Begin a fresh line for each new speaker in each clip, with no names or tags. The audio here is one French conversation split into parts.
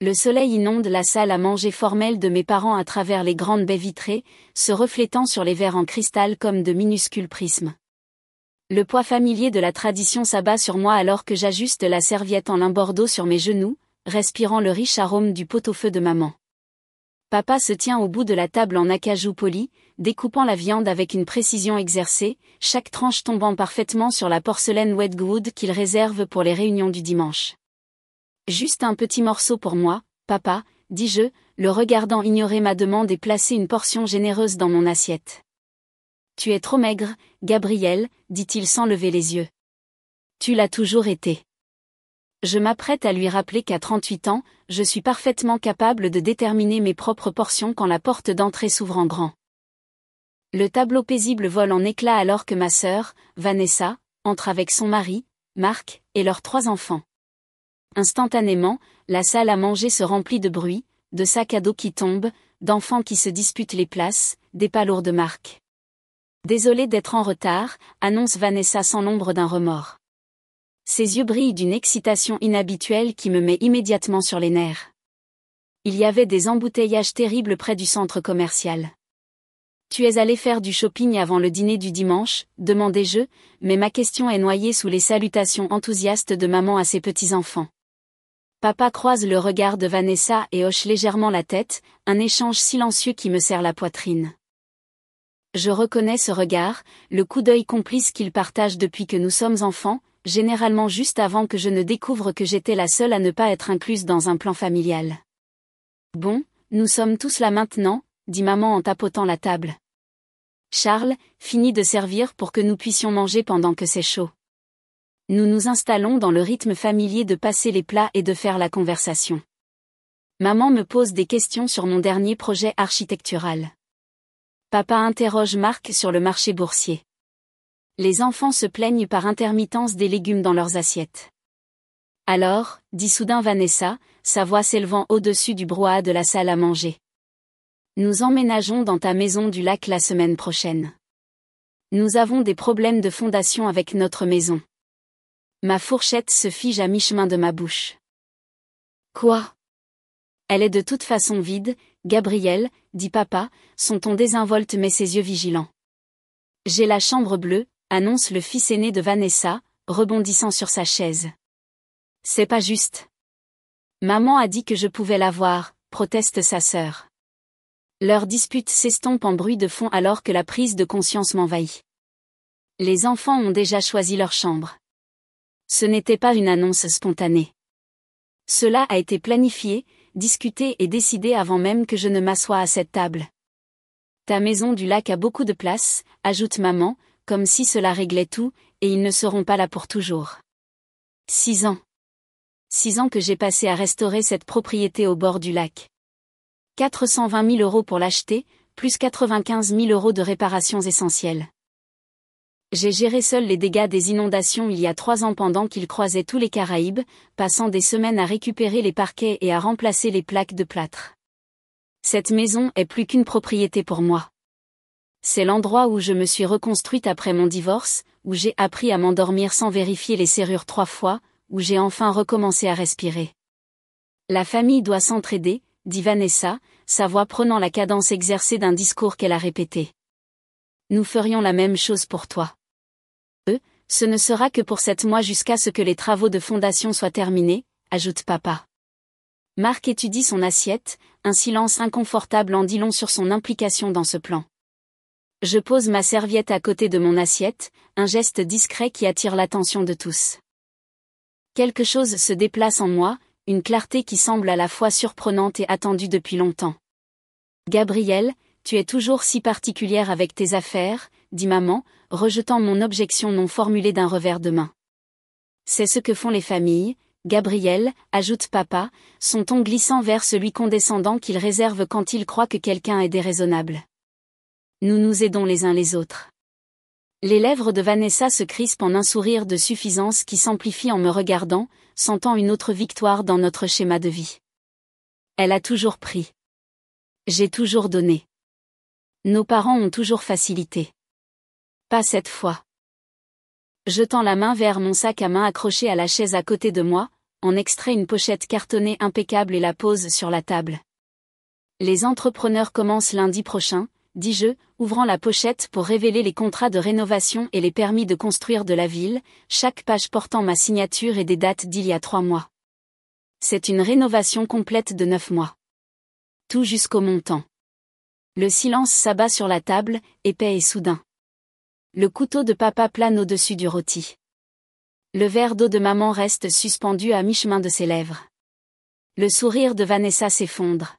Le soleil inonde la salle à manger formelle de mes parents à travers les grandes baies vitrées, se reflétant sur les verres en cristal comme de minuscules prismes. Le poids familier de la tradition s'abat sur moi alors que j'ajuste la serviette en lin bordeaux sur mes genoux, respirant le riche arôme du pot-au-feu de maman. Papa se tient au bout de la table en acajou poli, découpant la viande avec une précision exercée, chaque tranche tombant parfaitement sur la porcelaine Wedgwood qu'il réserve pour les réunions du dimanche. Juste un petit morceau pour moi, papa, dis-je, le regardant ignorer ma demande et placer une portion généreuse dans mon assiette. Tu es trop maigre, Gabriel, dit-il sans lever les yeux. Tu l'as toujours été. Je m'apprête à lui rappeler qu'à 38 ans, je suis parfaitement capable de déterminer mes propres portions quand la porte d'entrée s'ouvre en grand. Le tableau paisible vole en éclats alors que ma sœur, Vanessa, entre avec son mari, Marc, et leurs 3 enfants. Instantanément, la salle à manger se remplit de bruit, de sacs à dos qui tombent, d'enfants qui se disputent les places, des pas lourds de Marc. Désolée d'être en retard, annonce Vanessa sans l'ombre d'un remords. Ses yeux brillent d'une excitation inhabituelle qui me met immédiatement sur les nerfs. Il y avait des embouteillages terribles près du centre commercial. Tu es allé faire du shopping avant le dîner du dimanche, demandai-je, mais ma question est noyée sous les salutations enthousiastes de maman à ses petits-enfants. Papa croise le regard de Vanessa et hoche légèrement la tête, un échange silencieux qui me serre la poitrine. Je reconnais ce regard, le coup d'œil complice qu'il partage depuis que nous sommes enfants, généralement juste avant que je ne découvre que j'étais la seule à ne pas être incluse dans un plan familial. Bon, nous sommes tous là maintenant, dit maman en tapotant la table. Charles, finis de servir pour que nous puissions manger pendant que c'est chaud. Nous nous installons dans le rythme familier de passer les plats et de faire la conversation. Maman me pose des questions sur mon dernier projet architectural. Papa interroge Marc sur le marché boursier. Les enfants se plaignent par intermittence des légumes dans leurs assiettes. Alors, dit soudain Vanessa, sa voix s'élevant au-dessus du brouhaha de la salle à manger. Nous emménageons dans ta maison du lac la semaine prochaine. Nous avons des problèmes de fondation avec notre maison. Ma fourchette se fige à mi-chemin de ma bouche. Quoi? Elle est de toute façon vide, Gabriel, dit papa, son ton désinvolte mais ses yeux vigilants. J'ai la chambre bleue, annonce le fils aîné de Vanessa, rebondissant sur sa chaise. C'est pas juste. Maman a dit que je pouvais l'avoir, proteste sa sœur. Leur dispute s'estompe en bruit de fond alors que la prise de conscience m'envahit. Les enfants ont déjà choisi leur chambre. Ce n'était pas une annonce spontanée. Cela a été planifié, discuté et décidé avant même que je ne m'assoie à cette table. Ta maison du lac a beaucoup de place, ajoute maman, comme si cela réglait tout, et ils ne seront pas là pour toujours. 6 ans. 6 ans que j'ai passé à restaurer cette propriété au bord du lac. 420 000 € pour l'acheter, plus 95 000 € de réparations essentielles. J'ai géré seul les dégâts des inondations il y a 3 ans pendant qu'ils croisaient tous les Caraïbes, passant des semaines à récupérer les parquets et à remplacer les plaques de plâtre. Cette maison est plus qu'une propriété pour moi. C'est l'endroit où je me suis reconstruite après mon divorce, où j'ai appris à m'endormir sans vérifier les serrures 3 fois, où j'ai enfin recommencé à respirer. La famille doit s'entraider, dit Vanessa, sa voix prenant la cadence exercée d'un discours qu'elle a répété. Nous ferions la même chose pour toi. Ce ne sera que pour 7 mois jusqu'à ce que les travaux de fondation soient terminés, ajoute papa. Marc étudie son assiette, un silence inconfortable en dit long sur son implication dans ce plan. Je pose ma serviette à côté de mon assiette, un geste discret qui attire l'attention de tous. Quelque chose se déplace en moi, une clarté qui semble à la fois surprenante et attendue depuis longtemps. Gabriel, tu es toujours si particulière avec tes affaires, dit maman, rejetant mon objection non formulée d'un revers de main. C'est ce que font les familles, Gabriel, ajoute papa, son ton glissant vers celui condescendant qu'il réserve quand il croit que quelqu'un est déraisonnable. Nous nous aidons les uns les autres. Les lèvres de Vanessa se crispent en un sourire de suffisance qui s'amplifie en me regardant, sentant une autre victoire dans notre schéma de vie. Elle a toujours pris. J'ai toujours donné. Nos parents ont toujours facilité. Pas cette fois. Je tends la main vers mon sac à main accroché à la chaise à côté de moi, en extrait une pochette cartonnée impeccable et la pose sur la table. Les entrepreneurs commencent lundi prochain, dis-je, ouvrant la pochette pour révéler les contrats de rénovation et les permis de construire de la ville, chaque page portant ma signature et des dates d'il y a 3 mois. C'est une rénovation complète de 9 mois. Tout jusqu'au montant. Le silence s'abat sur la table, épais et soudain. Le couteau de papa plane au-dessus du rôti. Le verre d'eau de maman reste suspendu à mi-chemin de ses lèvres. Le sourire de Vanessa s'effondre.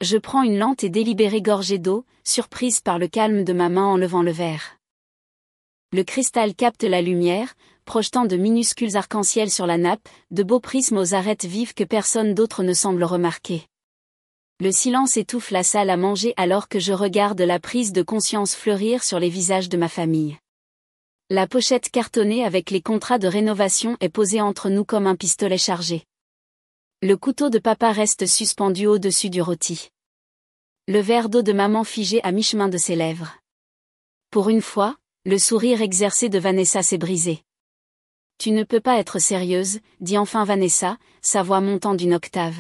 Je prends une lente et délibérée gorgée d'eau, surprise par le calme de ma main en levant le verre. Le cristal capte la lumière, projetant de minuscules arcs-en-ciel sur la nappe, de beaux prismes aux arêtes vives que personne d'autre ne semble remarquer. Le silence étouffe la salle à manger alors que je regarde la prise de conscience fleurir sur les visages de ma famille. La pochette cartonnée avec les contrats de rénovation est posée entre nous comme un pistolet chargé. Le couteau de papa reste suspendu au-dessus du rôti. Le verre d'eau de maman figé à mi-chemin de ses lèvres. Pour une fois, le sourire exercé de Vanessa s'est brisé. « Tu ne peux pas être sérieuse, » dit enfin Vanessa, sa voix montant d'une octave.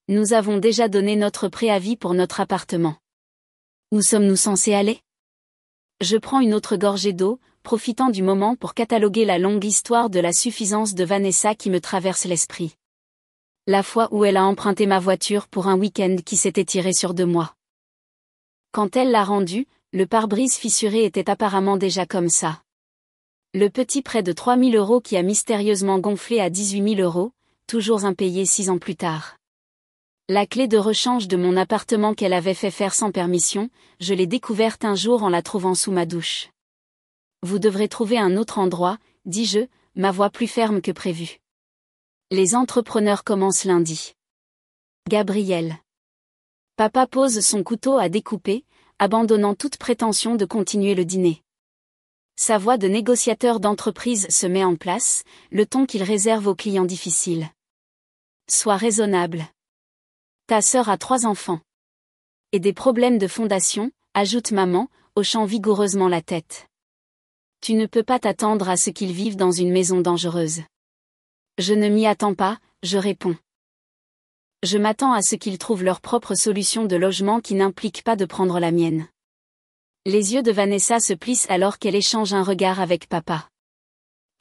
Nous avons déjà donné notre préavis pour notre appartement. Où sommes-nous censés aller ? Je prends une autre gorgée d'eau, profitant du moment pour cataloguer la longue histoire de la suffisance de Vanessa qui me traverse l'esprit. La fois où elle a emprunté ma voiture pour un week-end qui s'est étiré sur 2 mois. Quand elle l'a rendue, le pare-brise fissuré était apparemment déjà comme ça. Le petit prêt de 3 000 € qui a mystérieusement gonflé à 18 000 €, toujours impayé 6 ans plus tard. La clé de rechange de mon appartement qu'elle avait fait faire sans permission, je l'ai découverte un jour en la trouvant sous ma douche. Vous devrez trouver un autre endroit, dis-je, ma voix plus ferme que prévu. Les entrepreneurs commencent lundi. Gabriel. Papa pose son couteau à découper, abandonnant toute prétention de continuer le dîner. Sa voix de négociateur d'entreprise se met en place, le ton qu'il réserve aux clients difficiles. Sois raisonnable. Ta sœur a 3 enfants. Et des problèmes de fondation, ajoute maman, hochant vigoureusement la tête. Tu ne peux pas t'attendre à ce qu'ils vivent dans une maison dangereuse. Je ne m'y attends pas, je réponds. Je m'attends à ce qu'ils trouvent leur propre solution de logement qui n'implique pas de prendre la mienne. Les yeux de Vanessa se plissent alors qu'elle échange un regard avec papa.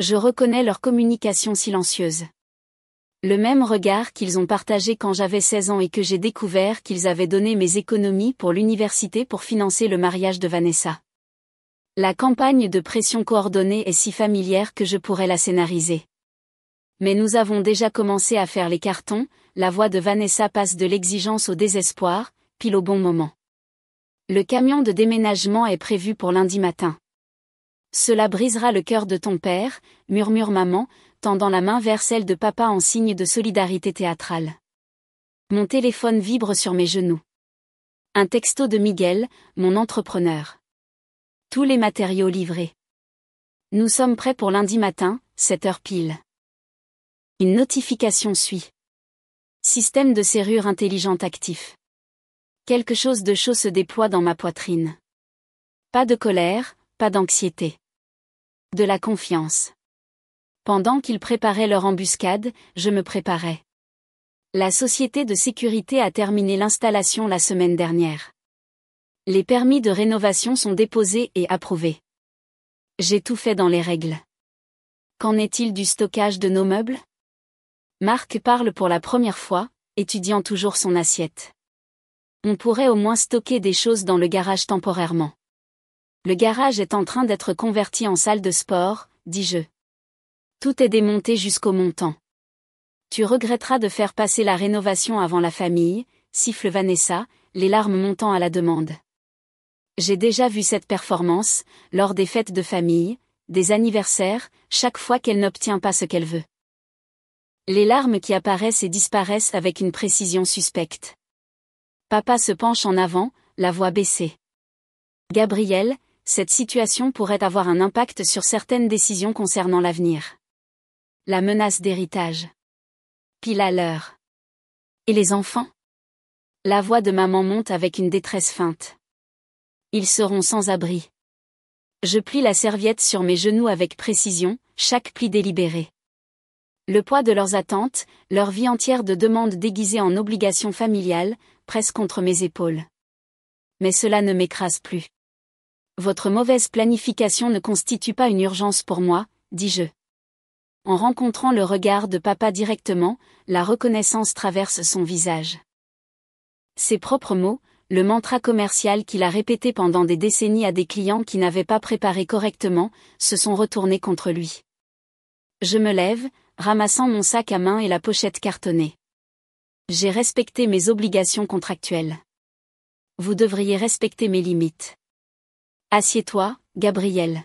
Je reconnais leur communication silencieuse. Le même regard qu'ils ont partagé quand j'avais 16 ans et que j'ai découvert qu'ils avaient donné mes économies pour l'université pour financer le mariage de Vanessa. La campagne de pression coordonnée est si familière que je pourrais la scénariser. Mais nous avons déjà commencé à faire les cartons, la voix de Vanessa passe de l'exigence au désespoir, pile au bon moment. Le camion de déménagement est prévu pour lundi matin. Cela brisera le cœur de ton père, murmure maman, tendant la main vers celle de papa en signe de solidarité théâtrale. Mon téléphone vibre sur mes genoux. Un texto de Miguel, mon entrepreneur. Tous les matériaux livrés. Nous sommes prêts pour lundi matin, 7 heures pile. Une notification suit. Système de serrure intelligente actif. Quelque chose de chaud se déploie dans ma poitrine. Pas de colère, pas d'anxiété. De la confiance. Pendant qu'ils préparaient leur embuscade, je me préparais. La société de sécurité a terminé l'installation la semaine dernière. Les permis de rénovation sont déposés et approuvés. J'ai tout fait dans les règles. Qu'en est-il du stockage de nos meubles ? Marc parle pour la première fois, étudiant toujours son assiette. On pourrait au moins stocker des choses dans le garage temporairement. Le garage est en train d'être converti en salle de sport, dis-je. Tout est démonté jusqu'au montant. Tu regretteras de faire passer la rénovation avant la famille, siffle Vanessa, les larmes montant à la demande. J'ai déjà vu cette performance, lors des fêtes de famille, des anniversaires, chaque fois qu'elle n'obtient pas ce qu'elle veut. Les larmes qui apparaissent et disparaissent avec une précision suspecte. Papa se penche en avant, la voix baissée. Gabriel, cette situation pourrait avoir un impact sur certaines décisions concernant l'avenir. La menace d'héritage. Pile à l'heure. Et les enfants ? La voix de maman monte avec une détresse feinte. Ils seront sans abri. Je plie la serviette sur mes genoux avec précision, chaque pli délibéré. Le poids de leurs attentes, leur vie entière de demandes déguisées en obligations familiales, presse contre mes épaules. Mais cela ne m'écrase plus. Votre mauvaise planification ne constitue pas une urgence pour moi, dis-je. En rencontrant le regard de papa directement, la reconnaissance traverse son visage. Ses propres mots, le mantra commercial qu'il a répété pendant des décennies à des clients qui n'avaient pas préparé correctement, se sont retournés contre lui. Je me lève, ramassant mon sac à main et la pochette cartonnée. J'ai respecté mes obligations contractuelles. Vous devriez respecter mes limites. Assieds-toi, Gabriel.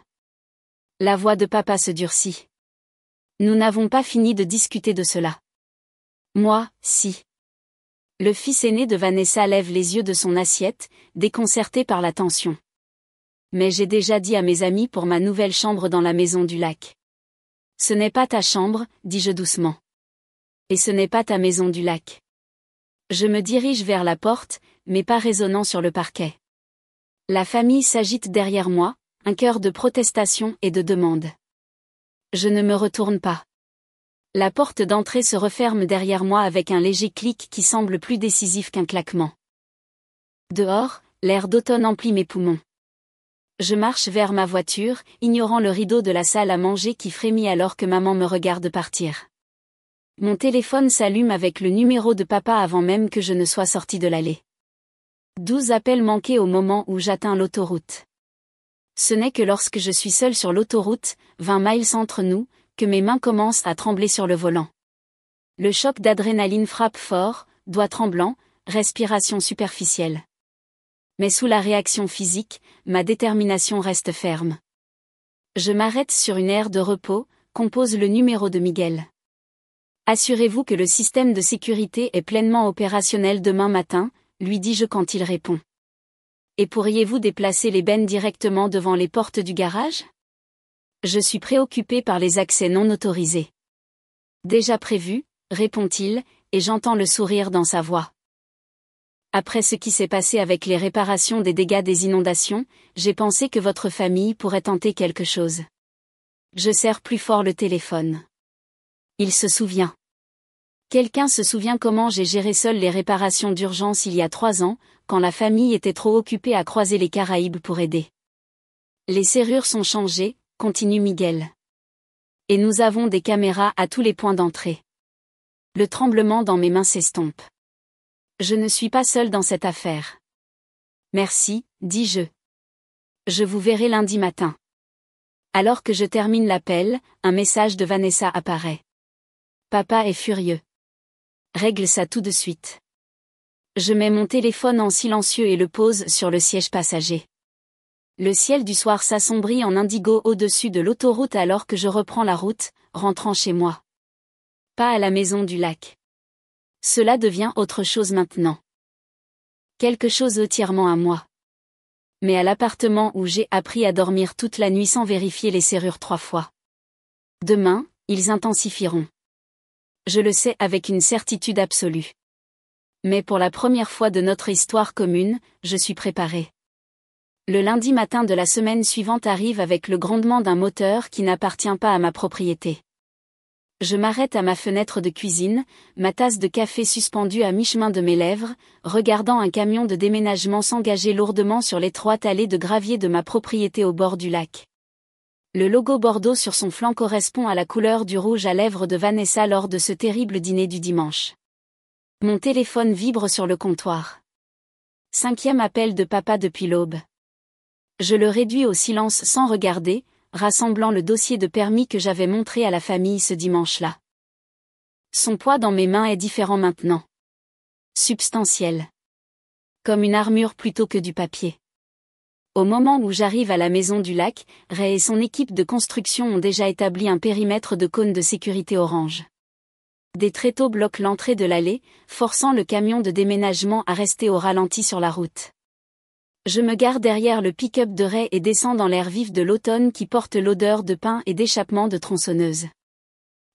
La voix de papa se durcit. Nous n'avons pas fini de discuter de cela. Moi, si. Le fils aîné de Vanessa lève les yeux de son assiette, déconcerté par la tension. Mais j'ai déjà dit à mes amis pour ma nouvelle chambre dans la maison du lac. Ce n'est pas ta chambre, dis-je doucement. Et ce n'est pas ta maison du lac. Je me dirige vers la porte, mes pas résonnant sur le parquet. La famille s'agite derrière moi, un chœur de protestation et de demande. Je ne me retourne pas. La porte d'entrée se referme derrière moi avec un léger clic qui semble plus décisif qu'un claquement. Dehors, l'air d'automne emplit mes poumons. Je marche vers ma voiture, ignorant le rideau de la salle à manger qui frémit alors que maman me regarde partir. Mon téléphone s'allume avec le numéro de papa avant même que je ne sois sortie de l'allée. 12 appels manqués au moment où j'atteins l'autoroute. Ce n'est que lorsque je suis seule sur l'autoroute, 20 miles entre nous, que mes mains commencent à trembler sur le volant. Le choc d'adrénaline frappe fort, doigts tremblants, respiration superficielle. Mais sous la réaction physique, ma détermination reste ferme. Je m'arrête sur une aire de repos, compose le numéro de Miguel. Assurez-vous que le système de sécurité est pleinement opérationnel demain matin, lui dis-je quand il répond. Et pourriez-vous déplacer les bennes directement devant les portes du garage ? Je suis préoccupé par les accès non autorisés. Déjà prévu, répond-il, et j'entends le sourire dans sa voix. Après ce qui s'est passé avec les réparations des dégâts des inondations, j'ai pensé que votre famille pourrait tenter quelque chose. Je serre plus fort le téléphone. Il se souvient. Quelqu'un se souvient comment j'ai géré seul les réparations d'urgence il y a 3 ans, quand la famille était trop occupée à croiser les Caraïbes pour aider. Les serrures sont changées, continue Miguel. Et nous avons des caméras à tous les points d'entrée. Le tremblement dans mes mains s'estompe. Je ne suis pas seul dans cette affaire. Merci, dis-je. Je vous verrai lundi matin. Alors que je termine l'appel, un message de Vanessa apparaît. Papa est furieux. Règle ça tout de suite. Je mets mon téléphone en silencieux et le pose sur le siège passager. Le ciel du soir s'assombrit en indigo au-dessus de l'autoroute alors que je reprends la route, rentrant chez moi. Pas à la maison du lac. Cela devient autre chose maintenant. Quelque chose entièrement à moi. Mais à l'appartement où j'ai appris à dormir toute la nuit sans vérifier les serrures 3 fois. Demain, ils intensifieront. Je le sais avec une certitude absolue. Mais pour la première fois de notre histoire commune, je suis préparée. Le lundi matin de la semaine suivante arrive avec le grondement d'un moteur qui n'appartient pas à ma propriété. Je m'arrête à ma fenêtre de cuisine, ma tasse de café suspendue à mi-chemin de mes lèvres, regardant un camion de déménagement s'engager lourdement sur l'étroite allée de gravier de ma propriété au bord du lac. Le logo bordeaux sur son flanc correspond à la couleur du rouge à lèvres de Vanessa lors de ce terrible dîner du dimanche. Mon téléphone vibre sur le comptoir. 5e appel de papa depuis l'aube. Je le réduis au silence sans regarder, rassemblant le dossier de permis que j'avais montré à la famille ce dimanche-là. Son poids dans mes mains est différent maintenant. Substantiel. Comme une armure plutôt que du papier. Au moment où j'arrive à la maison du lac, Ray et son équipe de construction ont déjà établi un périmètre de cône de sécurité orange. Des tréteaux bloquent l'entrée de l'allée, forçant le camion de déménagement à rester au ralenti sur la route. Je me gare derrière le pick-up de Ray et descends dans l'air vif de l'automne qui porte l'odeur de pin et d'échappement de tronçonneuse.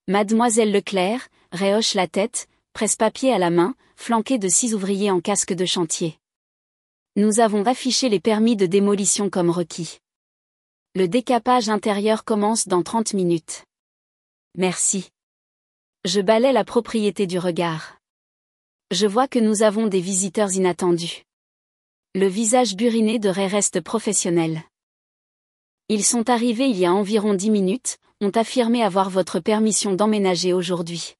Mademoiselle Leclerc, Ray hoche la tête, presse-papier à la main, flanquée de 6 ouvriers en casque de chantier. Nous avons affiché les permis de démolition comme requis. Le décapage intérieur commence dans 30 minutes. Merci. Je balaie la propriété du regard. Je vois que nous avons des visiteurs inattendus. Le visage buriné de Ray reste professionnel. Ils sont arrivés il y a environ 10 minutes, ont affirmé avoir votre permission d'emménager aujourd'hui.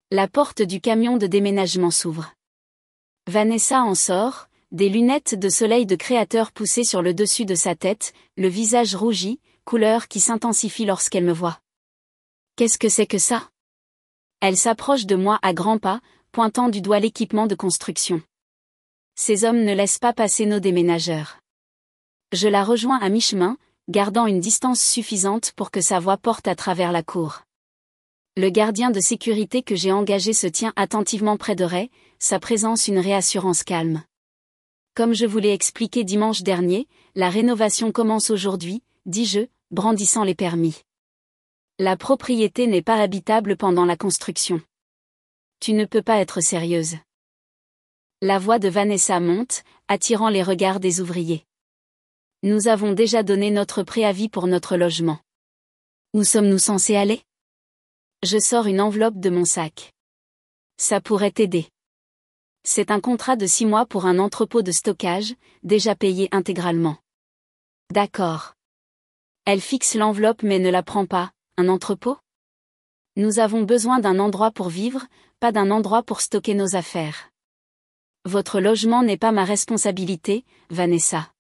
La porte du camion de déménagement s'ouvre. Vanessa en sort, des lunettes de soleil de créateur poussées sur le dessus de sa tête, le visage rougi, couleur qui s'intensifie lorsqu'elle me voit. Qu'est-ce que c'est que ça? Elle s'approche de moi à grands pas, pointant du doigt l'équipement de construction. Ces hommes ne laissent pas passer nos déménageurs. Je la rejoins à mi-chemin, gardant une distance suffisante pour que sa voix porte à travers la cour. Le gardien de sécurité que j'ai engagé se tient attentivement près de Ray, sa présence une réassurance calme. Comme je vous l'ai expliqué dimanche dernier, la rénovation commence aujourd'hui, dis-je, brandissant les permis. La propriété n'est pas habitable pendant la construction. Tu ne peux pas être sérieuse. La voix de Vanessa monte, attirant les regards des ouvriers. Nous avons déjà donné notre préavis pour notre logement. Où sommes-nous censés aller? Je sors une enveloppe de mon sac. Ça pourrait t'aider. C'est un contrat de 6 mois pour un entrepôt de stockage, déjà payé intégralement. D'accord. Elle fixe l'enveloppe mais ne la prend pas. Un entrepôt? Nous avons besoin d'un endroit pour vivre, pas d'un endroit pour stocker nos affaires. Votre logement n'est pas ma responsabilité, Vanessa.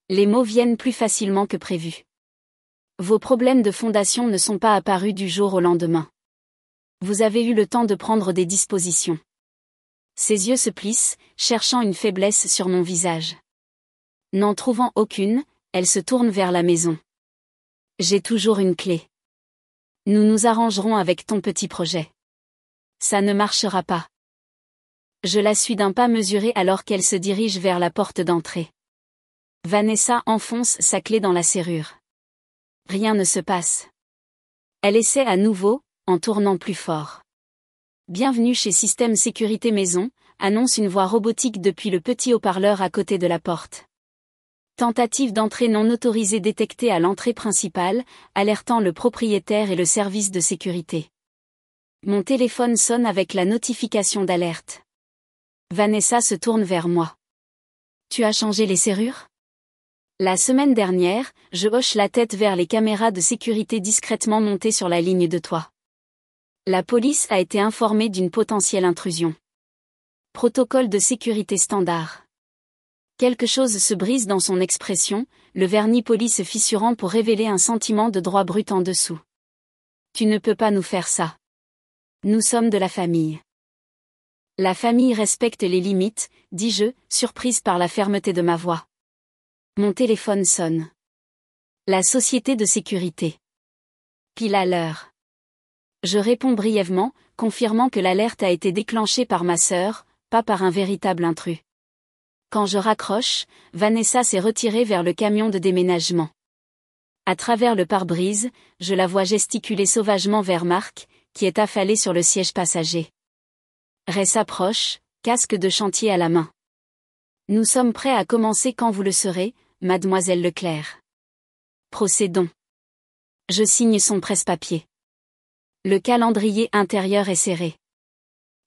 Les mots viennent plus facilement que prévu. Vos problèmes de fondation ne sont pas apparus du jour au lendemain. Vous avez eu le temps de prendre des dispositions. Ses yeux se plissent, cherchant une faiblesse sur mon visage. N'en trouvant aucune, elle se tourne vers la maison. J'ai toujours une clé. Nous nous arrangerons avec ton petit projet. Ça ne marchera pas. Je la suis d'un pas mesuré alors qu'elle se dirige vers la porte d'entrée. Vanessa enfonce sa clé dans la serrure. Rien ne se passe. Elle essaie à nouveau, en tournant plus fort. Bienvenue chez Système Sécurité Maison, annonce une voix robotique depuis le petit haut-parleur à côté de la porte. Tentative d'entrée non autorisée détectée à l'entrée principale, alertant le propriétaire et le service de sécurité. Mon téléphone sonne avec la notification d'alerte. Vanessa se tourne vers moi. Tu as changé les serrures? La semaine dernière, je hoche la tête vers les caméras de sécurité discrètement montées sur la ligne de toit. La police a été informée d'une potentielle intrusion. Protocole de sécurité standard. Quelque chose se brise dans son expression, le vernis poli se fissurant pour révéler un sentiment de droit brut en dessous. Tu ne peux pas nous faire ça. Nous sommes de la famille. La famille respecte les limites, dis-je, surprise par la fermeté de ma voix. Mon téléphone sonne. La société de sécurité. Pile à l'heure. Je réponds brièvement, confirmant que l'alerte a été déclenchée par ma sœur, pas par un véritable intrus. Quand je raccroche, Vanessa s'est retirée vers le camion de déménagement. À travers le pare-brise, je la vois gesticuler sauvagement vers Marc, qui est affalé sur le siège passager. Ray s'approche, casque de chantier à la main. Nous sommes prêts à commencer quand vous le serez, mademoiselle Leclerc. Procédons. Je signe son presse-papier. Le calendrier intérieur est serré.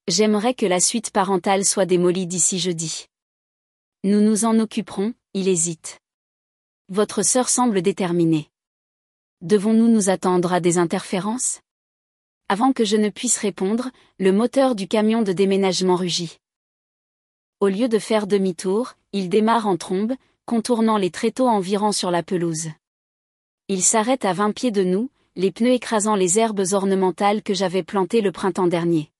J'aimerais que la suite parentale soit démolie d'ici jeudi. Nous nous en occuperons, il hésite. Votre sœur semble déterminée. Devons-nous nous attendre à des interférences? Avant que je ne puisse répondre, le moteur du camion de déménagement rugit. Au lieu de faire demi-tour, il démarre en trombe, contournant les tréteaux envirant sur la pelouse. Il s'arrête à 20 pieds de nous, les pneus écrasant les herbes ornementales que j'avais plantées le printemps dernier.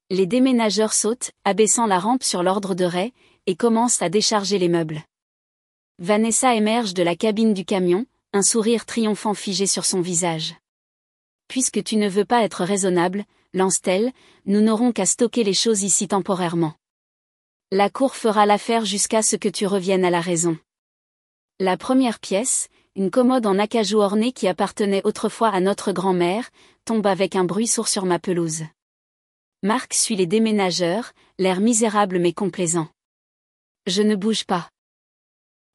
Les déménageurs sautent, abaissant la rampe sur l'ordre de Ray, et commencent à décharger les meubles. Vanessa émerge de la cabine du camion, un sourire triomphant figé sur son visage. Puisque tu ne veux pas être raisonnable, lance-t-elle, nous n'aurons qu'à stocker les choses ici temporairement. La cour fera l'affaire jusqu'à ce que tu reviennes à la raison. La première pièce, une commode en acajou ornée qui appartenait autrefois à notre grand-mère, tombe avec un bruit sourd sur ma pelouse. Marc suit les déménageurs, l'air misérable mais complaisant. Je ne bouge pas.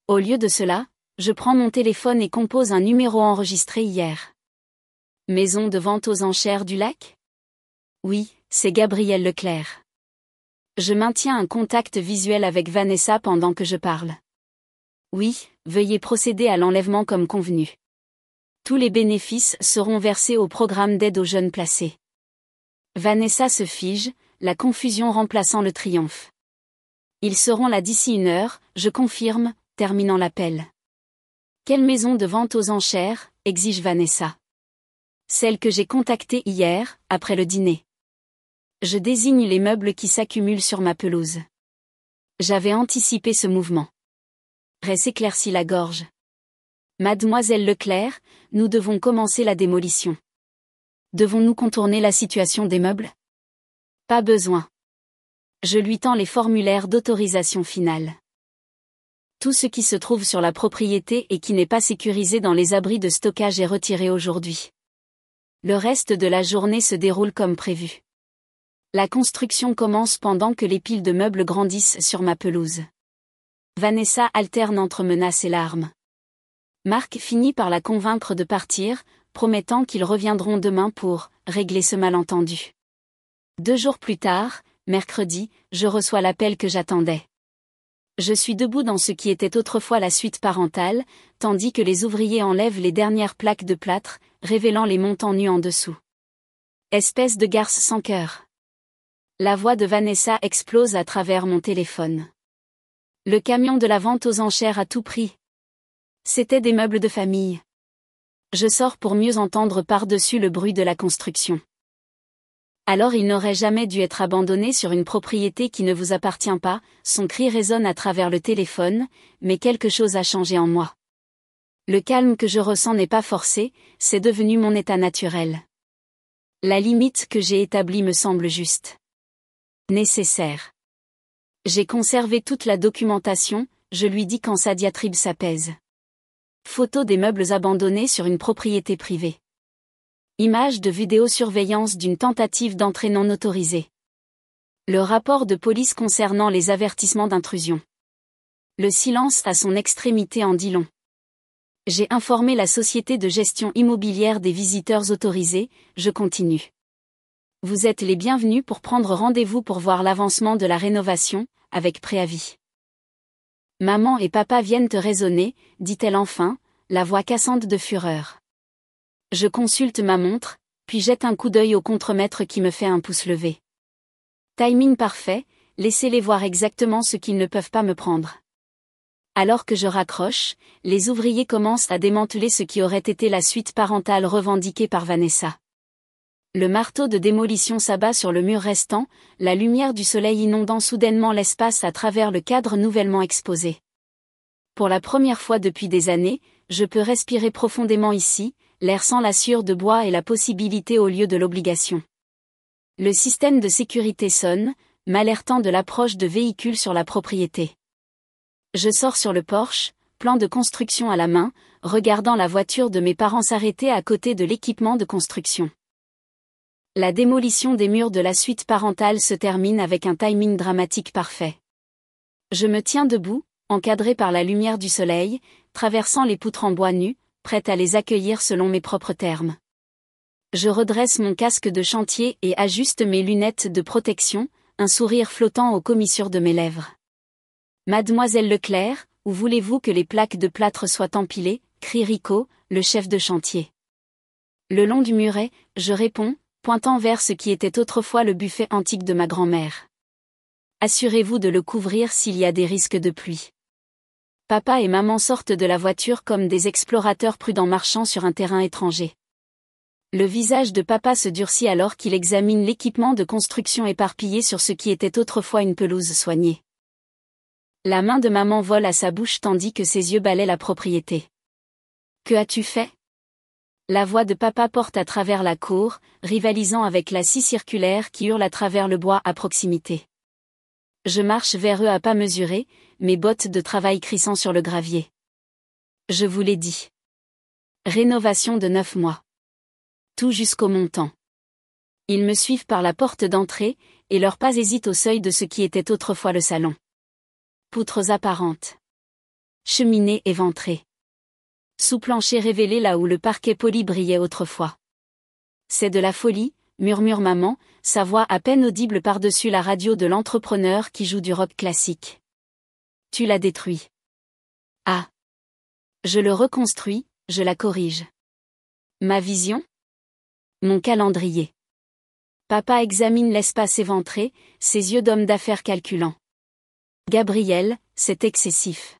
Au lieu de cela, je prends mon téléphone et compose un numéro enregistré hier. Maison de vente aux enchères du lac? Oui, c'est Gabrielle Leclerc. Je maintiens un contact visuel avec Vanessa pendant que je parle. Oui, veuillez procéder à l'enlèvement comme convenu. Tous les bénéfices seront versés au programme d'aide aux jeunes placés. Vanessa se fige, la confusion remplaçant le triomphe. Ils seront là d'ici 1 heure, je confirme, terminant l'appel. Quelle maison de vente aux enchères, exige Vanessa. Celle que j'ai contactée hier, après le dîner. Je désigne les meubles qui s'accumulent sur ma pelouse. J'avais anticipé ce mouvement. Ray s'éclaircit la gorge. Mademoiselle Leclerc, nous devons commencer la démolition. Devons-nous contourner la situation des meubles? Pas besoin. Je lui tends les formulaires d'autorisation finale. Tout ce qui se trouve sur la propriété et qui n'est pas sécurisé dans les abris de stockage est retiré aujourd'hui. Le reste de la journée se déroule comme prévu. La construction commence pendant que les piles de meubles grandissent sur ma pelouse. Vanessa alterne entre menaces et larmes. Marc finit par la convaincre de partir, promettant qu'ils reviendront demain pour régler ce malentendu. 2 jours plus tard, mercredi, je reçois l'appel que j'attendais. Je suis debout dans ce qui était autrefois la suite parentale, tandis que les ouvriers enlèvent les dernières plaques de plâtre, révélant les montants nus en dessous. Espèce de garce sans cœur. La voix de Vanessa explose à travers mon téléphone. Le camion de la vente aux enchères à tout prix. C'était des meubles de famille. Je sors pour mieux entendre par-dessus le bruit de la construction. Alors il n'aurait jamais dû être abandonné sur une propriété qui ne vous appartient pas, son cri résonne à travers le téléphone, mais quelque chose a changé en moi. Le calme que je ressens n'est pas forcé, c'est devenu mon état naturel. La limite que j'ai établie me semble juste. Nécessaire. J'ai conservé toute la documentation, je lui dis quand sa diatribe s'apaise. Photos des meubles abandonnés sur une propriété privée. Images de vidéosurveillance d'une tentative d'entrée non autorisée. Le rapport de police concernant les avertissements d'intrusion. Le silence à son extrémité en dit long. J'ai informé la société de gestion immobilière des visiteurs autorisés, je continue. Vous êtes les bienvenus pour prendre rendez-vous pour voir l'avancement de la rénovation, avec préavis. Maman et papa viennent te raisonner, dit-elle enfin, la voix cassante de fureur. Je consulte ma montre, puis jette un coup d'œil au contremaître qui me fait un pouce levé. Timing parfait, laissez-les voir exactement ce qu'ils ne peuvent pas me prendre. Alors que je raccroche, les ouvriers commencent à démanteler ce qui aurait été la suite parentale revendiquée par Vanessa. Le marteau de démolition s'abat sur le mur restant, la lumière du soleil inondant soudainement l'espace à travers le cadre nouvellement exposé. Pour la première fois depuis des années, je peux respirer profondément ici, l'air sans la sueur de bois et la possibilité au lieu de l'obligation. Le système de sécurité sonne, m'alertant de l'approche de véhicules sur la propriété. Je sors sur le porche, plan de construction à la main, regardant la voiture de mes parents s'arrêter à côté de l'équipement de construction. La démolition des murs de la suite parentale se termine avec un timing dramatique parfait. Je me tiens debout, encadré par la lumière du soleil, traversant les poutres en bois nus, prête à les accueillir selon mes propres termes. Je redresse mon casque de chantier et ajuste mes lunettes de protection, un sourire flottant aux commissures de mes lèvres. Mademoiselle Leclerc, où voulez-vous que les plaques de plâtre soient empilées, crie Rico, le chef de chantier. Le long du muret, je réponds, pointant vers ce qui était autrefois le buffet antique de ma grand-mère. Assurez-vous de le couvrir s'il y a des risques de pluie. Papa et maman sortent de la voiture comme des explorateurs prudents marchant sur un terrain étranger. Le visage de papa se durcit alors qu'il examine l'équipement de construction éparpillé sur ce qui était autrefois une pelouse soignée. La main de maman vole à sa bouche tandis que ses yeux balaient la propriété. Que as-tu fait? La voix de papa porte à travers la cour, rivalisant avec la scie circulaire qui hurle à travers le bois à proximité. Je marche vers eux à pas mesurés, mes bottes de travail crissant sur le gravier. Je vous l'ai dit. Rénovation de 9 mois. Tout jusqu'au montant. Ils me suivent par la porte d'entrée, et leurs pas hésitent au seuil de ce qui était autrefois le salon. Poutres apparentes. Cheminée éventrée. Sous-plancher révélé là où le parquet poli brillait autrefois. C'est de la folie, murmure maman, sa voix à peine audible par-dessus la radio de l'entrepreneur qui joue du rock classique. Tu l'as détruit. Ah. Je le reconstruis, je la corrige. Ma vision? Mon calendrier. Papa examine l'espace éventré, ses yeux d'homme d'affaires calculant. Gabriel, c'est excessif.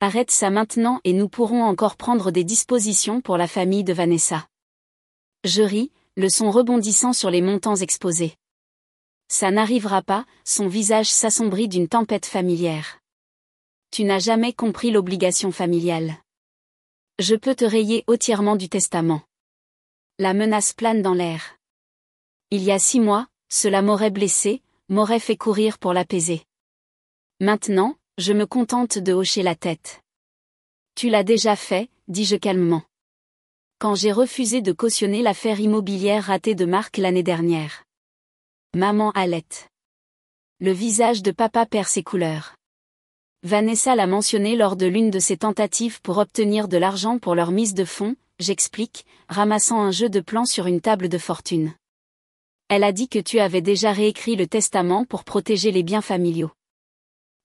Arrête ça maintenant et nous pourrons encore prendre des dispositions pour la famille de Vanessa. Je ris, le son rebondissant sur les montants exposés. Ça n'arrivera pas, son visage s'assombrit d'une tempête familière. Tu n'as jamais compris l'obligation familiale. Je peux te rayer entièrement du testament. La menace plane dans l'air. Il y a 6 mois, cela m'aurait blessé, m'aurait fait courir pour l'apaiser. Maintenant, je me contente de hocher la tête. Tu l'as déjà fait, dis-je calmement. Quand j'ai refusé de cautionner l'affaire immobilière ratée de Marc l'année dernière. Maman halète. Le visage de papa perd ses couleurs. Vanessa l'a mentionné lors de l'une de ses tentatives pour obtenir de l'argent pour leur mise de fonds, j'explique, ramassant un jeu de plans sur une table de fortune. Elle a dit que tu avais déjà réécrit le testament pour protéger les biens familiaux.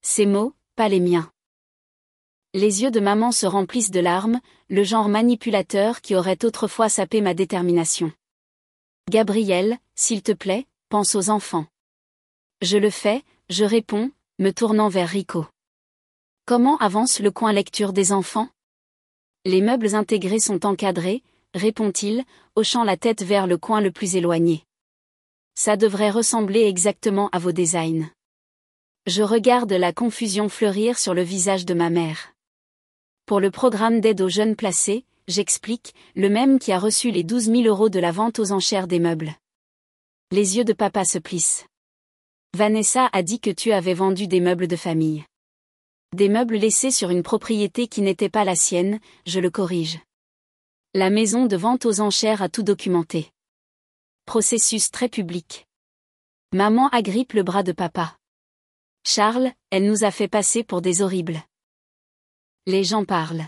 Ces mots, pas les miens. Les yeux de maman se remplissent de larmes, le genre manipulateur qui aurait autrefois sapé ma détermination. Gabriel, s'il te plaît, pense aux enfants. Je le fais, je réponds, me tournant vers Rico. Comment avance le coin lecture des enfants? Les meubles intégrés sont encadrés, répond-il, hochant la tête vers le coin le plus éloigné. Ça devrait ressembler exactement à vos designs. Je regarde la confusion fleurir sur le visage de ma mère. Pour le programme d'aide aux jeunes placés, j'explique, le même qui a reçu les 12 000 € de la vente aux enchères des meubles. Les yeux de papa se plissent. Vanessa a dit que tu avais vendu des meubles de famille. Des meubles laissés sur une propriété qui n'était pas la sienne, je le corrige. La maison de vente aux enchères a tout documenté. Processus très public. Maman agrippe le bras de papa. Charles, elle nous a fait passer pour des horribles. Les gens parlent.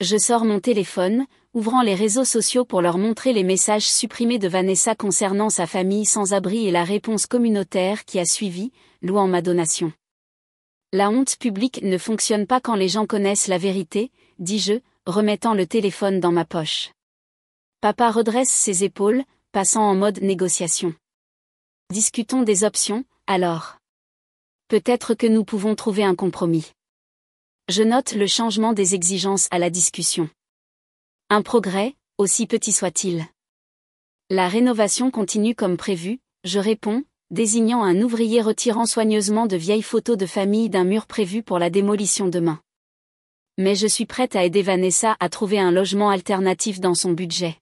Je sors mon téléphone, ouvrant les réseaux sociaux pour leur montrer les messages supprimés de Vanessa concernant sa famille sans abri et la réponse communautaire qui a suivi, louant ma donation. La honte publique ne fonctionne pas quand les gens connaissent la vérité, dis-je, remettant le téléphone dans ma poche. Papa redresse ses épaules, passant en mode négociation. Discutons des options, alors. Peut-être que nous pouvons trouver un compromis. Je note le changement des exigences à la discussion. Un progrès, aussi petit soit-il. La rénovation continue comme prévu, je réponds, désignant un ouvrier retirant soigneusement de vieilles photos de famille d'un mur prévu pour la démolition demain. Mais je suis prête à aider Vanessa à trouver un logement alternatif dans son budget.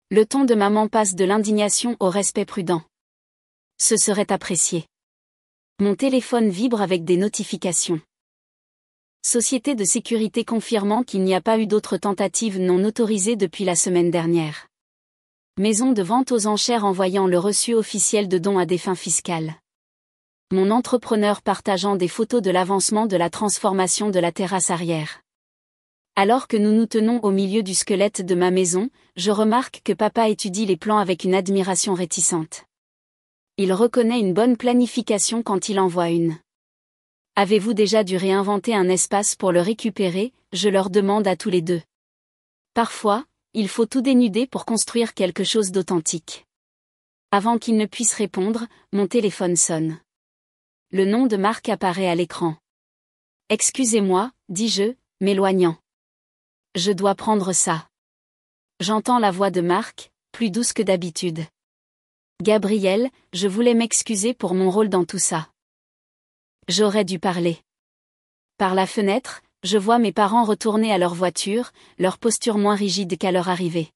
Le ton de maman passe de l'indignation au respect prudent. Ce serait apprécié. Mon téléphone vibre avec des notifications. Société de sécurité confirmant qu'il n'y a pas eu d'autres tentatives non autorisées depuis la semaine dernière. Maison de vente aux enchères envoyant le reçu officiel de dons à des fins fiscales. Mon entrepreneur partageant des photos de l'avancement de la transformation de la terrasse arrière. Alors que nous nous tenons au milieu du squelette de ma maison, je remarque que papa étudie les plans avec une admiration réticente. Il reconnaît une bonne planification quand il en voit une. Avez-vous déjà dû réinventer un espace pour le récupérer, je leur demande à tous les deux. Parfois, il faut tout dénuder pour construire quelque chose d'authentique. Avant qu'il ne puisse répondre, mon téléphone sonne. Le nom de Marc apparaît à l'écran. Excusez-moi, dis-je, m'éloignant. Je dois prendre ça. J'entends la voix de Marc, plus douce que d'habitude. Gabriel, je voulais m'excuser pour mon rôle dans tout ça. J'aurais dû parler. Par la fenêtre, je vois mes parents retourner à leur voiture, leur posture moins rigide qu'à leur arrivée.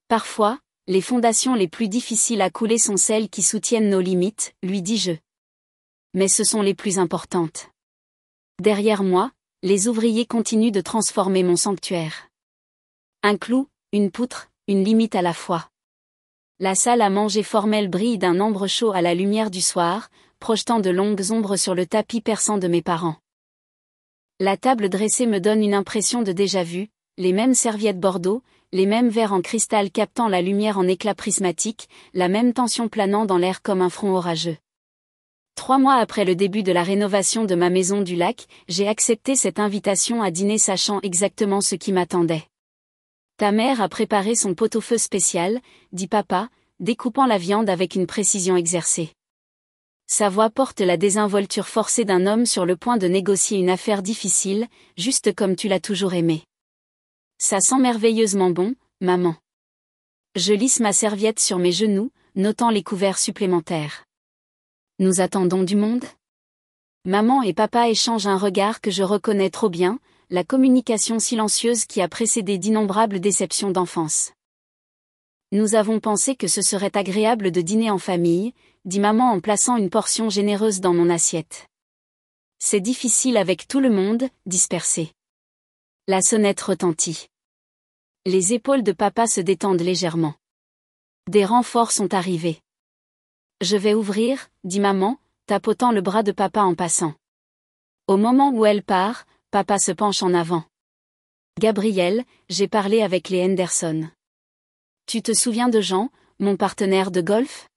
Parfois, les fondations les plus difficiles à couler sont celles qui soutiennent nos limites, lui dis-je. Mais ce sont les plus importantes. Derrière moi, les ouvriers continuent de transformer mon sanctuaire. Un clou, une poutre, une limite à la fois. La salle à manger formelle brille d'un ambre chaud à la lumière du soir, projetant de longues ombres sur le tapis perçant de mes parents. La table dressée me donne une impression de déjà-vu, les mêmes serviettes bordeaux, les mêmes verres en cristal captant la lumière en éclats prismatiques, la même tension planant dans l'air comme un front orageux. 3 mois après le début de la rénovation de ma maison du lac, j'ai accepté cette invitation à dîner sachant exactement ce qui m'attendait. Ta mère a préparé son pot-au-feu spécial, dit papa, découpant la viande avec une précision exercée. Sa voix porte la désinvolture forcée d'un homme sur le point de négocier une affaire difficile, juste comme tu l'as toujours aimé. Ça sent merveilleusement bon, maman. Je lisse ma serviette sur mes genoux, notant les couverts supplémentaires. Nous attendons du monde ? Maman et papa échangent un regard que je reconnais trop bien, la communication silencieuse qui a précédé d'innombrables déceptions d'enfance. Nous avons pensé que ce serait agréable de dîner en famille, dit maman en plaçant une portion généreuse dans mon assiette. C'est difficile avec tout le monde, dispersé. La sonnette retentit. Les épaules de papa se détendent légèrement. Des renforts sont arrivés. Je vais ouvrir, dit maman, tapotant le bras de papa en passant. Au moment où elle part, papa se penche en avant. Gabriel, j'ai parlé avec les Henderson. Tu te souviens de Jean, mon partenaire de golf ?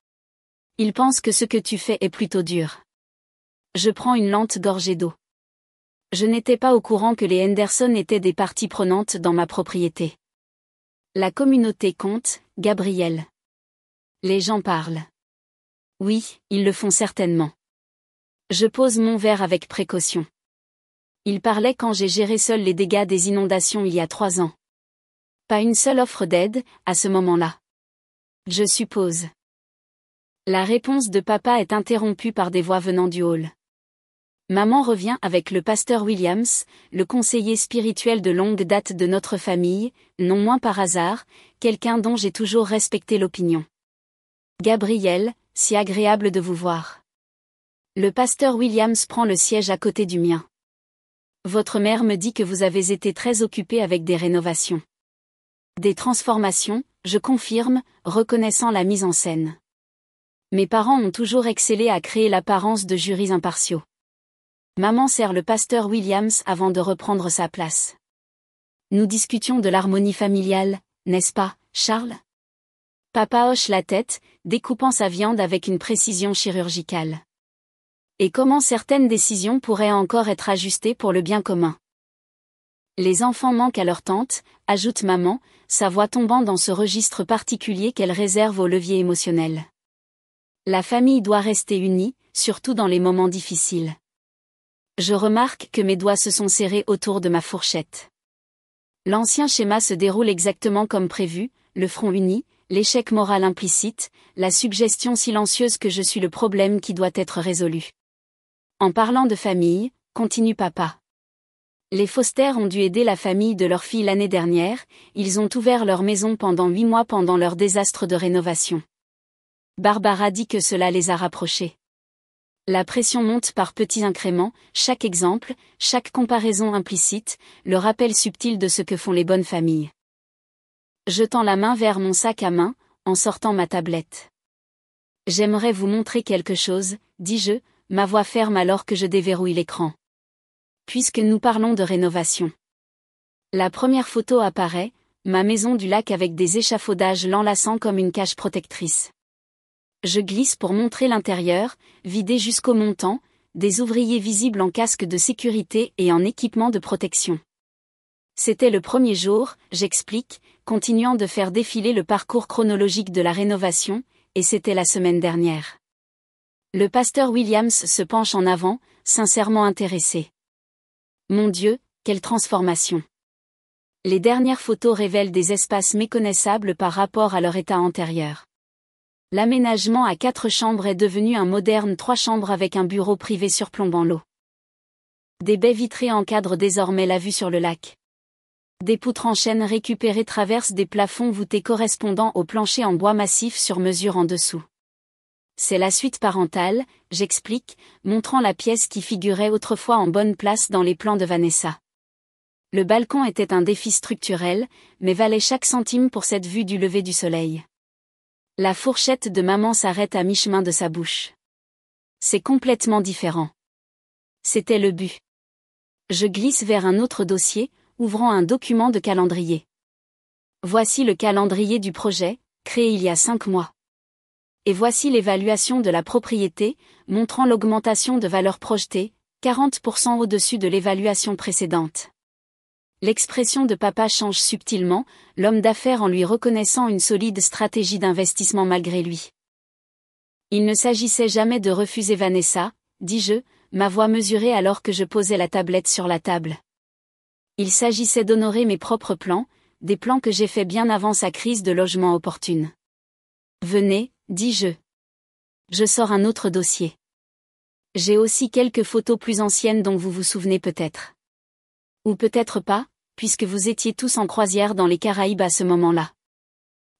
Il pense que ce que tu fais est plutôt dur. Je prends une lente gorgée d'eau. Je n'étais pas au courant que les Henderson étaient des parties prenantes dans ma propriété. La communauté compte, Gabriel. Les gens parlent. Oui, ils le font certainement. Je pose mon verre avec précaution. Ils parlaient quand j'ai géré seul les dégâts des inondations il y a 3 ans. Pas une seule offre d'aide, à ce moment-là. Je suppose. La réponse de papa est interrompue par des voix venant du hall. Maman revient avec le pasteur Williams, le conseiller spirituel de longue date de notre famille, non moins par hasard, quelqu'un dont j'ai toujours respecté l'opinion. Gabriel, si agréable de vous voir. Le pasteur Williams prend le siège à côté du mien. Votre mère me dit que vous avez été très occupé avec des rénovations. Des transformations, je confirme, reconnaissant la mise en scène. Mes parents ont toujours excellé à créer l'apparence de jurys impartiaux. Maman serre le pasteur Williams avant de reprendre sa place. Nous discutions de l'harmonie familiale, n'est-ce pas, Charles ? Papa hoche la tête, découpant sa viande avec une précision chirurgicale. Et comment certaines décisions pourraient encore être ajustées pour le bien commun. Les enfants manquent à leur tante, ajoute maman, sa voix tombant dans ce registre particulier qu'elle réserve aux leviers émotionnels. La famille doit rester unie, surtout dans les moments difficiles. Je remarque que mes doigts se sont serrés autour de ma fourchette. L'ancien schéma se déroule exactement comme prévu, le front uni, l'échec moral implicite, la suggestion silencieuse que je suis le problème qui doit être résolu. En parlant de famille, continue papa. Les Foster ont dû aider la famille de leur fille l'année dernière, ils ont ouvert leur maison pendant 8 mois pendant leur désastre de rénovation. Barbara dit que cela les a rapprochés. La pression monte par petits incréments, chaque exemple, chaque comparaison implicite, le rappel subtil de ce que font les bonnes familles. Je tends la main vers mon sac à main, en sortant ma tablette. J'aimerais vous montrer quelque chose, dis-je, ma voix ferme alors que je déverrouille l'écran. Puisque nous parlons de rénovation. La première photo apparaît, ma maison du lac avec des échafaudages l'enlaçant comme une cage protectrice. Je glisse pour montrer l'intérieur, vidé jusqu'au montant, des ouvriers visibles en casque de sécurité et en équipement de protection. C'était le premier jour, j'explique, continuant de faire défiler le parcours chronologique de la rénovation, et c'était la semaine dernière. Le pasteur Williams se penche en avant, sincèrement intéressé. Mon Dieu, quelle transformation! Les dernières photos révèlent des espaces méconnaissables par rapport à leur état antérieur. L'aménagement à 4 chambres est devenu un moderne 3 chambres avec un bureau privé surplombant l'eau. Des baies vitrées encadrent désormais la vue sur le lac. Des poutres en chêne récupérées traversent des plafonds voûtés correspondant au plancher en bois massif sur mesure en dessous. C'est la suite parentale, j'explique, montrant la pièce qui figurait autrefois en bonne place dans les plans de Vanessa. Le balcon était un défi structurel, mais valait chaque centime pour cette vue du lever du soleil. La fourchette de maman s'arrête à mi-chemin de sa bouche. C'est complètement différent. C'était le but. Je glisse vers un autre dossier, ouvrant un document de calendrier. Voici le calendrier du projet, créé il y a 5 mois. Et voici l'évaluation de la propriété, montrant l'augmentation de valeur projetée, 40% au-dessus de l'évaluation précédente. L'expression de papa change subtilement, l'homme d'affaires en lui reconnaissant une solide stratégie d'investissement malgré lui. Il ne s'agissait jamais de refuser Vanessa, dis-je, ma voix mesurée alors que je posais la tablette sur la table. Il s'agissait d'honorer mes propres plans, des plans que j'ai faits bien avant sa crise de logement opportune. Venez, dis-je. Je sors un autre dossier. J'ai aussi quelques photos plus anciennes dont vous vous souvenez peut-être. Ou peut-être pas, puisque vous étiez tous en croisière dans les Caraïbes à ce moment-là.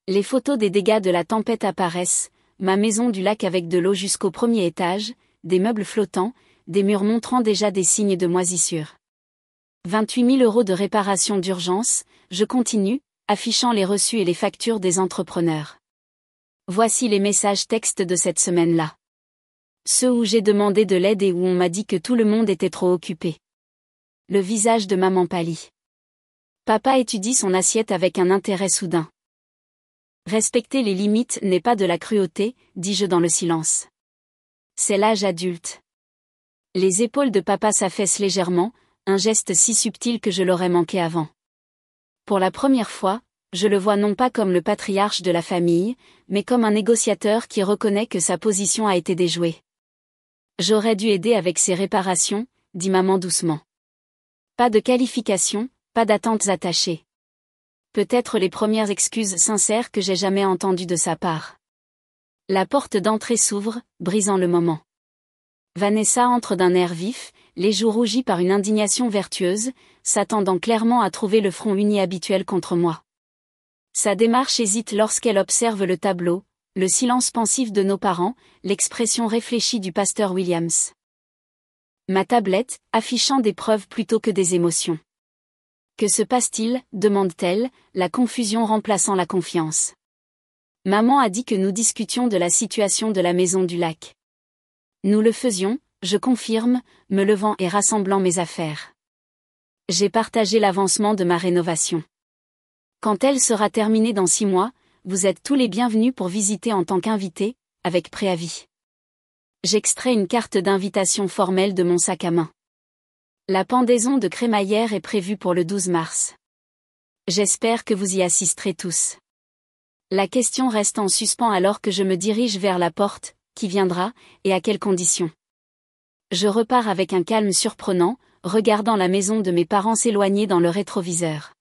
Les photos des dégâts de la tempête apparaissent, ma maison du lac avec de l'eau jusqu'au premier étage, des meubles flottants, des murs montrant déjà des signes de moisissure. 28 000 € de réparation d'urgence, je continue, affichant les reçus et les factures des entrepreneurs. Voici les messages textes de cette semaine-là. Ceux où j'ai demandé de l'aide et où on m'a dit que tout le monde était trop occupé. Le visage de maman pâlit. Papa étudie son assiette avec un intérêt soudain. Respecter les limites n'est pas de la cruauté, dis-je dans le silence. C'est l'âge adulte. Les épaules de papa s'affaissent légèrement, un geste si subtil que je l'aurais manqué avant. Pour la première fois, je le vois non pas comme le patriarche de la famille, mais comme un négociateur qui reconnaît que sa position a été déjouée. J'aurais dû aider avec ses réparations, dit maman doucement. Pas de qualification, pas d'attentes attachées. Peut-être les premières excuses sincères que j'ai jamais entendues de sa part. La porte d'entrée s'ouvre, brisant le moment. Vanessa entre d'un air vif, les joues rougies par une indignation vertueuse, s'attendant clairement à trouver le front uni habituel contre moi. Sa démarche hésite lorsqu'elle observe le tableau, le silence pensif de nos parents, l'expression réfléchie du pasteur Williams. Ma tablette, affichant des preuves plutôt que des émotions. Que se passe-t-il, demande-t-elle, la confusion remplaçant la confiance. Maman a dit que nous discutions de la situation de la maison du lac. Nous le faisions, je confirme, me levant et rassemblant mes affaires. J'ai partagé l'avancement de ma rénovation. Quand elle sera terminée dans 6 mois, vous êtes tous les bienvenus pour visiter en tant qu'invité, avec préavis. J'extrais une carte d'invitation formelle de mon sac à main. La pendaison de crémaillère est prévue pour le 12 mars. J'espère que vous y assisterez tous. La question reste en suspens alors que je me dirige vers la porte, qui viendra, et à quelles conditions. Je repars avec un calme surprenant, regardant la maison de mes parents s'éloigner dans le rétroviseur.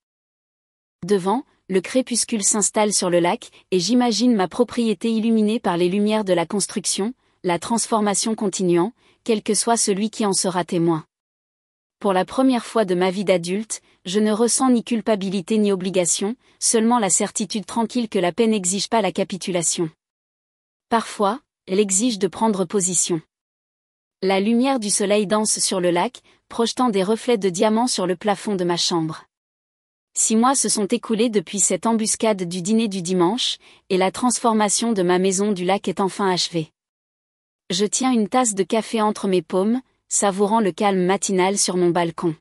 Devant, le crépuscule s'installe sur le lac, et j'imagine ma propriété illuminée par les lumières de la construction, la transformation continuant, quel que soit celui qui en sera témoin. Pour la première fois de ma vie d'adulte, je ne ressens ni culpabilité ni obligation, seulement la certitude tranquille que la paix n'exige pas la capitulation. Parfois, elle exige de prendre position. La lumière du soleil danse sur le lac, projetant des reflets de diamants sur le plafond de ma chambre. 6 mois se sont écoulés depuis cette embuscade du dîner du dimanche, et la transformation de ma maison du lac est enfin achevée. Je tiens une tasse de café entre mes paumes, savourant le calme matinal sur mon balcon.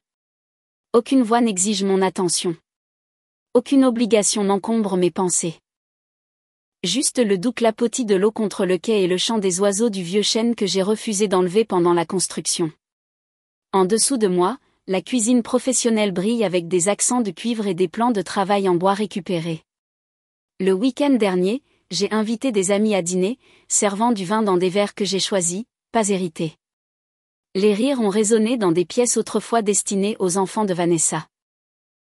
Aucune voix n'exige mon attention. Aucune obligation n'encombre mes pensées. Juste le doux clapotis de l'eau contre le quai et le chant des oiseaux du vieux chêne que j'ai refusé d'enlever pendant la construction. En dessous de moi, la cuisine professionnelle brille avec des accents de cuivre et des plans de travail en bois récupérés. Le week-end dernier, j'ai invité des amis à dîner, servant du vin dans des verres que j'ai choisis, pas hérités. Les rires ont résonné dans des pièces autrefois destinées aux enfants de Vanessa.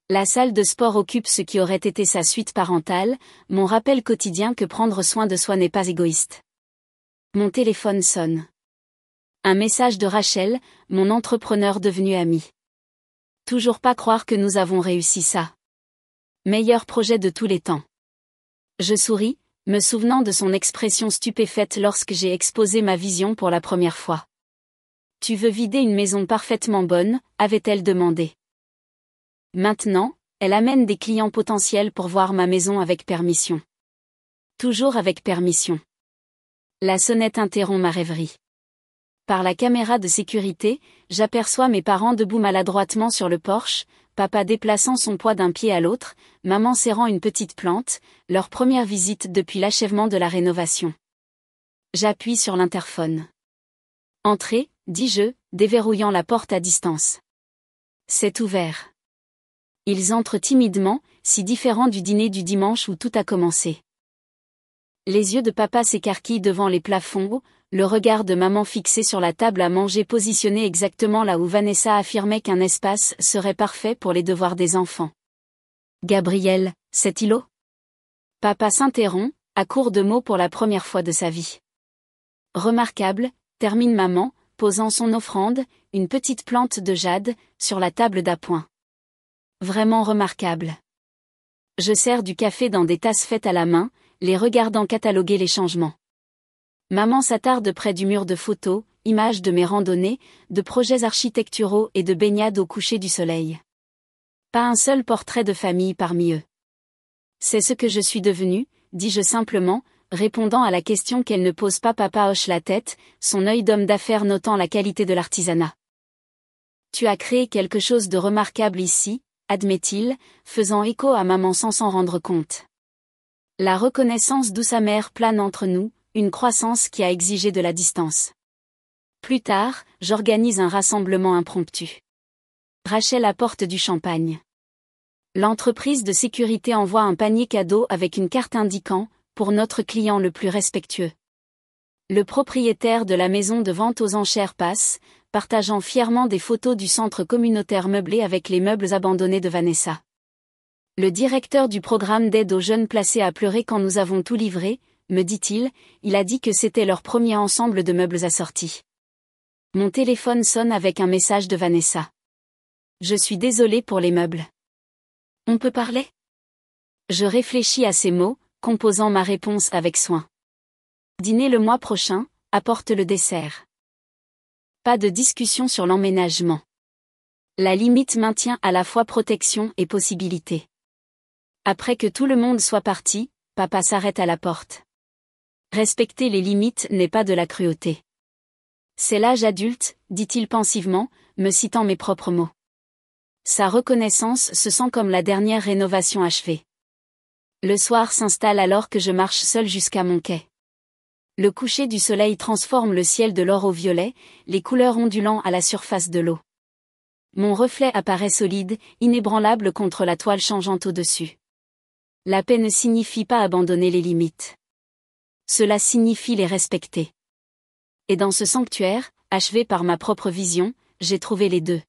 La salle de sport occupe ce qui aurait été sa suite parentale, mon rappel quotidien que prendre soin de soi n'est pas égoïste. Mon téléphone sonne. Un message de Rachel, mon entrepreneur devenu ami. Toujours pas croire que nous avons réussi ça. Meilleur projet de tous les temps. Je souris, me souvenant de son expression stupéfaite lorsque j'ai exposé ma vision pour la première fois. « Tu veux vider une maison parfaitement bonne ?» avait-elle demandé. Maintenant, elle amène des clients potentiels pour voir ma maison avec permission. Toujours avec permission. La sonnette interrompt ma rêverie. Par la caméra de sécurité, j'aperçois mes parents debout maladroitement sur le porche, papa déplaçant son poids d'un pied à l'autre, maman serrant une petite plante, leur première visite depuis l'achèvement de la rénovation. J'appuie sur l'interphone. Entrez, dis-je, déverrouillant la porte à distance. C'est ouvert. Ils entrent timidement, si différents du dîner du dimanche où tout a commencé. Les yeux de papa s'écarquillent devant les plafonds, le regard de maman fixé sur la table à manger positionnée exactement là où Vanessa affirmait qu'un espace serait parfait pour les devoirs des enfants. Gabriel, c'est îlot ? Papa s'interrompt, à court de mots pour la première fois de sa vie. Remarquable, termine maman, posant son offrande, une petite plante de jade, sur la table d'appoint. Vraiment remarquable. Je sers du café dans des tasses faites à la main, les regardant cataloguer les changements. Maman s'attarde près du mur de photos, images de mes randonnées, de projets architecturaux et de baignades au coucher du soleil. Pas un seul portrait de famille parmi eux. C'est ce que je suis devenue, dis-je simplement, répondant à la question qu'elle ne pose pas. Papa hoche la tête, son œil d'homme d'affaires notant la qualité de l'artisanat. Tu as créé quelque chose de remarquable ici, admet-il, faisant écho à maman sans s'en rendre compte. La reconnaissance douce amère plane entre nous, une croissance qui a exigé de la distance. Plus tard, j'organise un rassemblement impromptu. Rachel apporte du champagne. L'entreprise de sécurité envoie un panier cadeau avec une carte indiquant « Pour notre client le plus respectueux ». Le propriétaire de la maison de vente aux enchères passe, partageant fièrement des photos du centre communautaire meublé avec les meubles abandonnés de Vanessa. Le directeur du programme d'aide aux jeunes placés a pleuré quand nous avons tout livré, me dit-il, il a dit que c'était leur premier ensemble de meubles assortis. Mon téléphone sonne avec un message de Vanessa. Je suis désolée pour les meubles. On peut parler ? Je réfléchis à ces mots, composant ma réponse avec soin. Dîner le mois prochain, apporte le dessert. Pas de discussion sur l'emménagement. La limite maintient à la fois protection et possibilité. Après que tout le monde soit parti, papa s'arrête à la porte. Respecter les limites n'est pas de la cruauté. C'est l'âge adulte, dit-il pensivement, me citant mes propres mots. Sa reconnaissance se sent comme la dernière rénovation achevée. Le soir s'installe alors que je marche seule jusqu'à mon quai. Le coucher du soleil transforme le ciel de l'or au violet, les couleurs ondulant à la surface de l'eau. Mon reflet apparaît solide, inébranlable contre la toile changeante au-dessus. La paix ne signifie pas abandonner les limites. Cela signifie les respecter. Et dans ce sanctuaire, achevé par ma propre vision, j'ai trouvé les deux.